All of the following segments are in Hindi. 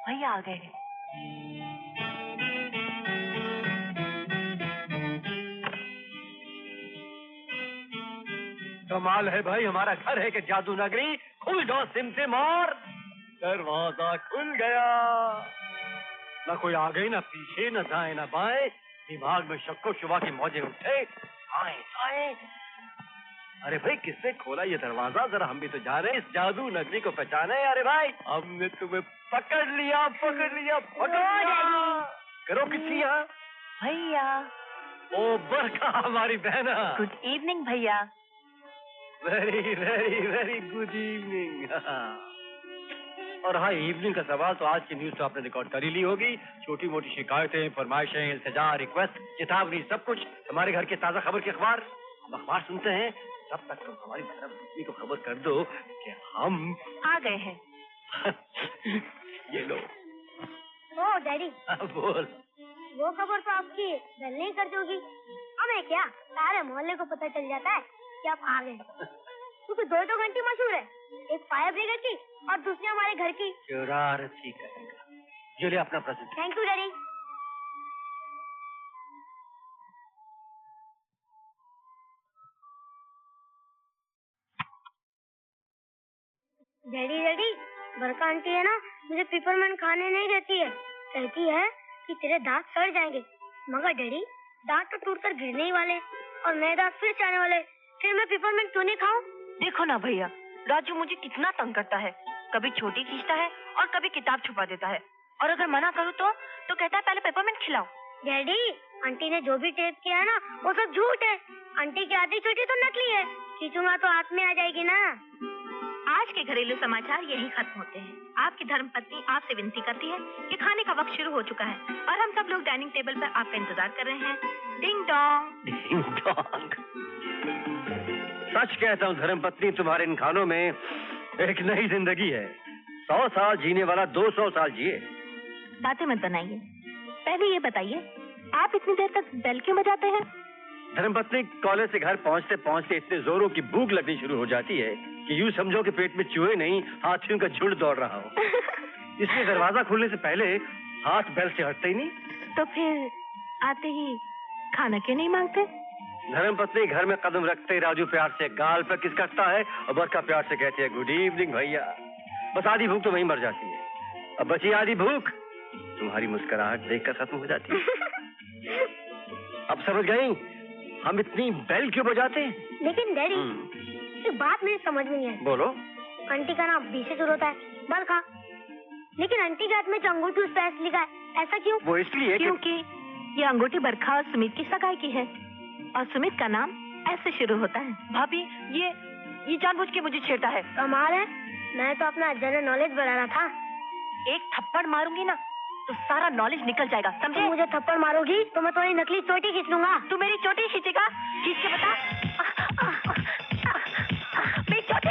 भैया आ गए। कमाल है भाई, हमारा घर है कि जादू नगरी। खुल जाओ सिमसिम और दरवाजा खुल गया। ना कोई आगे ना पीछे, ना दाएं ना बाएं। दिमाग में शक्को शुबा की मौजें उठे। आए आए। अरे भाई किसने खोला ये दरवाजा? जरा हम भी तो जा रहे हैं इस जादू नगरी को पहचाने। अरे भाई हमने तुम्हें पकड़ लिया, पकड़ लिया, पकड़ लिया। करो किसी यहाँ भैया। ओ बरखा हमारी बहना। गुड इवनिंग भैया। Very very very good evening. और हाँ, इवनिंग का सवाल तो आज की न्यूज तो आपने रिकॉर्ड कर ही ली होगी। छोटी मोटी शिकायतें, फरमाइशें, इल्तिजा, रिक्वेस्ट, चेतावनी, सब कुछ हमारे घर के ताजा खबर के अखबार। हम अखबार सुनते हैं, तब तक तुम हमारी धर्मपत्नी को खबर कर दो कि हम आ गए हैं। ये लो। ओ डैडी। बोल। वो खबर तो आपकी बहन नहीं कर दोगी। हमें क्या, सारे मोहल्ले को पता चल जाता है कि आप आ गए। क्योंकि दो घंटी मशहूर है, एक फायर ब्रिगेड की और दूसरी हमारे घर की। शरारत ही करेगा। ये ले अपना present. Thank you daddy. Daddy daddy, बरका आंटी है ना, मुझे पिपरमेंट खाने नहीं देती है। कहती है कि तेरे दांत सड़ जाएंगे। मगर डैडी, दांत तो टूटकर गिरने ही वाले और नए दांत फिर से आने वाले। फिर मैं पिपरमेंट क्यों नहीं खाऊं? देखो ना भैया, राजू मुझे कितना तंग करता है। कभी छोटी खींचता है और कभी किताब छुपा देता है। और अगर मना करूँ तो कहता है पहले पेपरमेंट खिलाओ। डैडी, आंटी ने जो भी टेप किया है ना, वो सब झूठ है। आंटी की आधी छोटी तो नकली है। खींचूंगा तो हाथ में आ जाएगी ना। आज के घरेलू समाचार यही खत्म होते हैं। आपकी धर्मपत्नी आपसे विनती करती है कि खाने का वक्त शुरू हो चुका है और हम सब लोग डाइनिंग टेबल पर आपका इंतजार कर रहे हैं। Ding dong. Ding dong. सच कहता हूँ धर्मपत्नी, तुम्हारे इन खानों में एक नई जिंदगी है। 100 साल जीने वाला 200 साल जिए। बातें मत बनाइए, पहले ये बताइए आप इतनी देर तक बेल क्यों बजाते हैं? धर्मपत्नी, कॉलेज से घर पहुँचते पहुँचते इतने जोरों की भूख लगनी शुरू हो जाती है कि यूँ समझो कि पेट में चूहे नहीं, हाथियों का झुंड दौड़ रहा हो। इसलिए दरवाजा खुलने से पहले हाथ बेल से हटते ही नहीं। तो फिर आते ही खाना क्यों नहीं मांगते? धर्मपत्नी घर में कदम रखते ही राजू प्यार से गाल पर किस करता है और बरका प्यार से कहती है गुड इवनिंग भैया। बस आधी भूख तो वहीं मर जाती है। अब बची आधी भूख तुम्हारी मुस्कुराहट देखकर खत्म हो जाती है। अब समझ गई हम इतनी बेल क्यों बजाते हैं? लेकिन डैडी, एक बात मेरी समझ में नहीं आई। बोलो। आंटी का नाम बी से शुरू होता है, बरखा। लेकिन आंटी के हाथ में जो अंगूठी उस पर लिखा है, ऐसा क्यों? वो इसलिए क्योंकि ये अंगूठी बरखा और सुमित की सगाई की है और सुमित का नाम ऐसे शुरू होता है। भाभी, ये जानबूझ के मुझे छेड़ता है। कमाल है, मैं तो अपना जनरल नॉलेज बढ़ा रहा था। एक थप्पड़ मारूंगी ना तो सारा नॉलेज निकल जाएगा, समझे? तुम मुझे थप्पड़ मारोगी तो मैं तुम्हारी नकली चोटी खींच लूंगा। तू मेरी चोटी खींचेगा? खींच के बता। मेरी चोटी।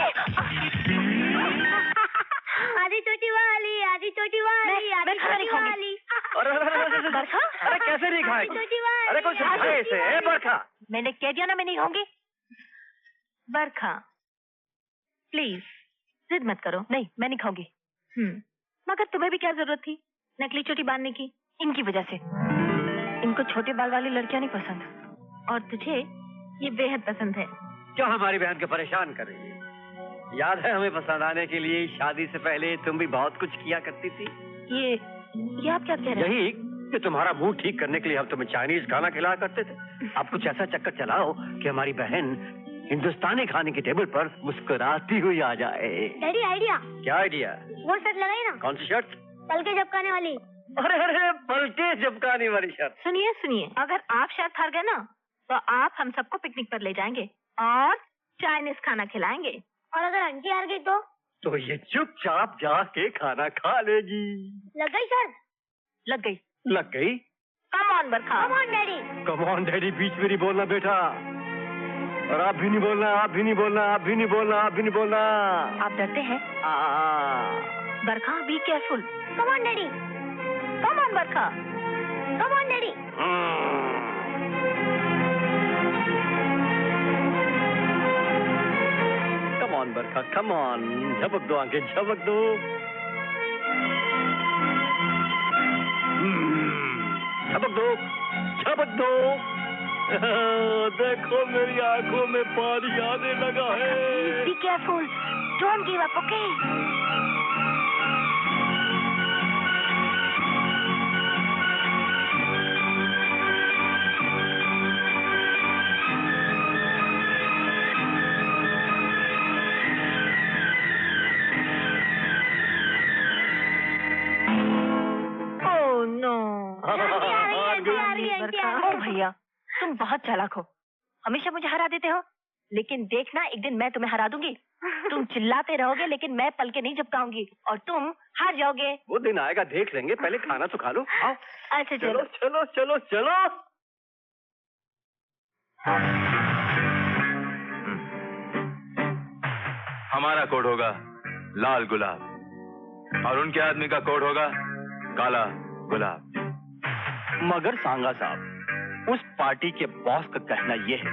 आधी चोटी वाली, आधी चोटी वाली, आधी चोटी वाली। अरे कैसे नहीं खाएगी? अरे कुछ समझे इसे, है बरखा? मैंने कह दिया ना मैं नहीं खाऊंगी। बरखा प्लीज जिद मत करो। नहीं, मैं नहीं खाऊंगी। मगर तुम्हें भी क्या जरूरत थी नकली चोटी बांधने की? इनकी वजह से। इनको छोटे बाल वाली लड़कियां नहीं पसंद और तुझे ये बेहद पसंद है। जो हमारी बहन को परेशान कर रही है। याद है हमें पसंद आने के लिए शादी से पहले तुम भी बहुत कुछ किया करती थी। ये आप क्या कह रहे हैं? यही कि तुम्हारा मूड ठीक करने के लिए हम तुम्हें चाइनीज खाना खिलाया करते थे। अब कुछ ऐसा चक्कर चलाओ कि हमारी बहन हिंदुस्तानी खाने की टेबल पर मुस्कुराती हुई आ जाए। Daddy, idea. क्या आइडिया? वो शर्ट लगाई ना। कौन सी शर्ट? पलके झपकाने वाली। अरे पलके झपकाने वाली शर्ट। सुनिए, अगर आप शर्त हार गए ना तो आप हम सबको पिकनिक पर ले जाएंगे और चाइनीज खाना खिलाएंगे। और अगर आंटी हार गई तो ये चुपचाप जाके खाना खा लेगी। लग गई शर्त? लग गई। लग गई? Come on Barkha. Come on daddy. Come on daddy, बीच में नहीं बोलना बेटा। और आप भी नहीं बोलना, आप भी नहीं बोलना, आप भी नहीं बोलना, आप भी नहीं बोलना। आप डरते हैं? Barkha be careful. Come on daddy. Come on Barkha. Come on daddy. Come on Barkha, come on. झपक दो आंखें, झपक दो। झपक दो, झपक दो। देखो मेरी आंखों में पानी आने लगा है। Be careful. Don't give up, okay? Oh no. ओ भैया, तुम बहुत चालाक हो। हमेशा मुझे हरा देते हो, लेकिन देखना एक दिन मैं तुम्हें हरा दूंगी। तुम चिल्लाते रहोगे लेकिन मैं पल के नहीं झपकाऊंगी और तुम हार जाओगे। वो दिन आएगा, देख लेंगे। पहले खाना तो खा लो। आओ। अच्छा चलो चलो। चलो चलो चलो। हमारा कोड होगा लाल गुलाब और उनके आदमी का कोड होगा काला गुलाब। मगर सांगा साहब, उस पार्टी के बॉस का कहना यह है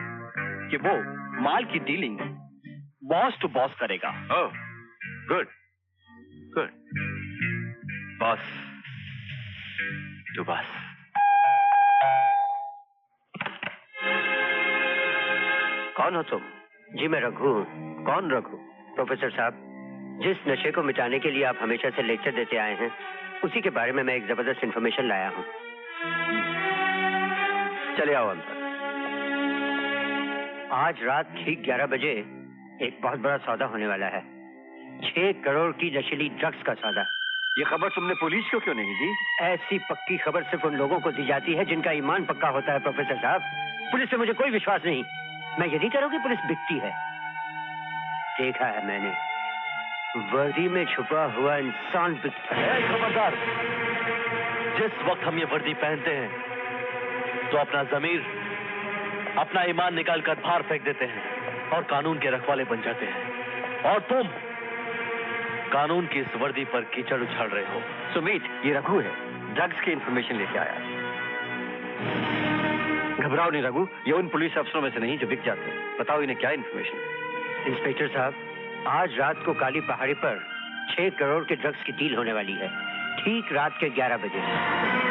कि वो माल की डीलिंग बॉस टू बॉस करेगा। Oh, good good. Boss to boss. कौन हो तुम? जी मैं रघु हूँ। कौन रघु? प्रोफेसर साहब, जिस नशे को मिटाने के लिए आप हमेशा से लेक्चर देते आए हैं, उसी के बारे में मैं एक जबरदस्त इंफॉर्मेशन लाया हूँ। चले आओ अंदर। आज रात ठीक 11 बजे एक बहुत बड़ा सौदा होने वाला है। 6 करोड़ की नशीली ड्रग्स का सौदा। ये खबर तुमने पुलिस को क्यों नहीं दी? ऐसी पक्की खबर सिर्फ उन लोगों को दी जाती है जिनका ईमान पक्का होता है प्रोफेसर साहब। पुलिस से मुझे कोई विश्वास नहीं। मैं ये नहीं कह रहा हूं कि पुलिस बिकती है। देखा है मैंने, वर्दी में छुपा हुआ इंसान बिकता है। खबरदार, जिस वक्त हम ये वर्दी पहनते हैं तो अपना जमीर, अपना ईमान निकाल कर बाहर फेंक देते हैं और कानून के रखवाले बन जाते हैं। और तुम कानून की इस वर्दी पर कीचड़ उछाल रहे हो। सुमीत, ये रघु है, ड्रग्स की इंफॉर्मेशन लेके आया। घबराओ नहीं रघु, ये उन पुलिस अफसरों में से नहीं जो बिक जाते हैं। बताओ इन्हें क्या इंफॉर्मेशन? इंस्पेक्टर साहब, आज रात को काली पहाड़ी पर 6 करोड़ के ड्रग्स की डील होने वाली है, ठीक रात के 11 बजे।